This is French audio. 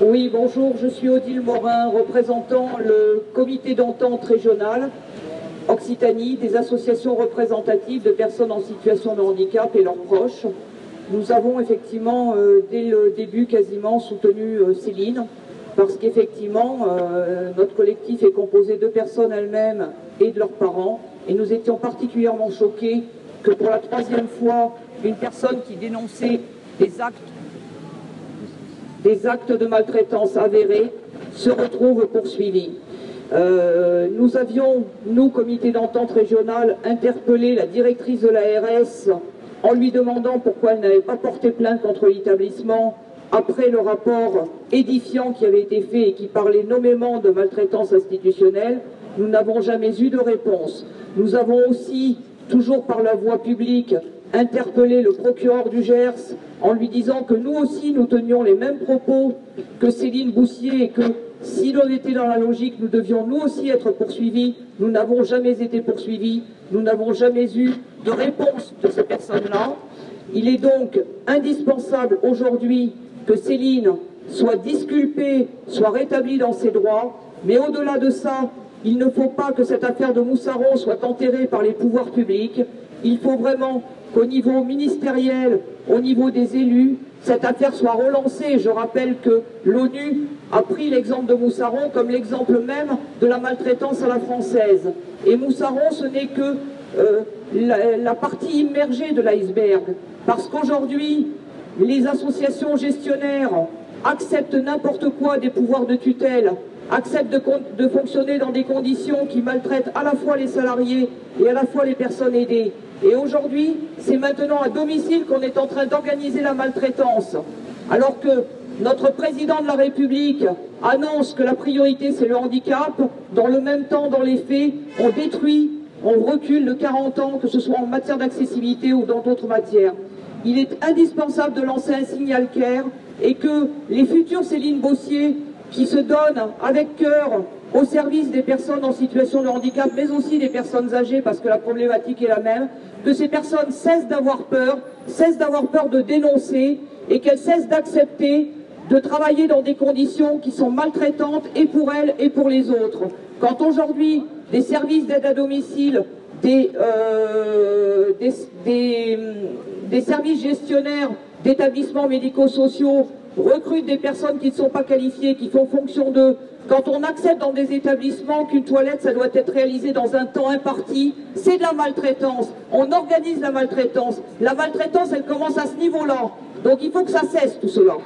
Oui, bonjour, je suis Odile Morin, représentant le comité d'entente régional Occitanie des associations représentatives de personnes en situation de handicap et leurs proches. Nous avons effectivement, dès le début quasiment, soutenu Céline, parce qu'effectivement, notre collectif est composé de personnes elles-mêmes et de leurs parents, et nous étions particulièrement choqués que pour la troisième fois, une personne qui dénonçait des actes de maltraitance avérés se retrouve poursuivie. Nous avions, nous, comité d'entente régionale, interpellé la directrice de l'ARS en lui demandant pourquoi elle n'avait pas porté plainte contre l'établissement après le rapport édifiant qui avait été fait et qui parlait nommément de maltraitance institutionnelle. Nous n'avons jamais eu de réponse. Nous avons aussi, toujours par la voie publique, interpellé le procureur du Gers en lui disant que nous aussi nous tenions les mêmes propos que Céline Boussier et que si l'on était dans la logique, nous devions nous aussi être poursuivis. Nous n'avons jamais été poursuivis, nous n'avons jamais eu de réponse de ces personnes-là. Il est donc indispensable aujourd'hui que Céline soit disculpée, soit rétablie dans ses droits, mais au-delà de ça, il ne faut pas que cette affaire de Moussaron soit enterrée par les pouvoirs publics. Il faut vraiment qu'au niveau ministériel, au niveau des élus, cette affaire soit relancée. Je rappelle que l'ONU a pris l'exemple de Moussaron comme l'exemple même de la maltraitance à la française. Et Moussaron, ce n'est que la partie immergée de l'iceberg. Parce qu'aujourd'hui, les associations gestionnaires acceptent n'importe quoi des pouvoirs de tutelle, acceptent de fonctionner dans des conditions qui maltraitent à la fois les salariés et à la fois les personnes aidées. Et aujourd'hui, c'est maintenant à domicile qu'on est en train d'organiser la maltraitance. Alors que notre président de la République annonce que la priorité c'est le handicap, dans le même temps, dans les faits, on détruit, on recule de 40 ans, que ce soit en matière d'accessibilité ou dans d'autres matières. Il est indispensable de lancer un signal clair et que les futures Céline Boussier, qui se donnent avec cœur au service des personnes en situation de handicap, mais aussi des personnes âgées, parce que la problématique est la même, que ces personnes cessent d'avoir peur de dénoncer, et qu'elles cessent d'accepter de travailler dans des conditions qui sont maltraitantes, et pour elles et pour les autres. Quand aujourd'hui, des services d'aide à domicile, des services gestionnaires d'établissements médico-sociaux recrutent des personnes qui ne sont pas qualifiées, qui font fonction d'eux, quand on accepte dans des établissements qu'une toilette, ça doit être réalisé dans un temps imparti, c'est de la maltraitance. On organise la maltraitance. La maltraitance, elle commence à ce niveau-là. Donc il faut que ça cesse, tout cela.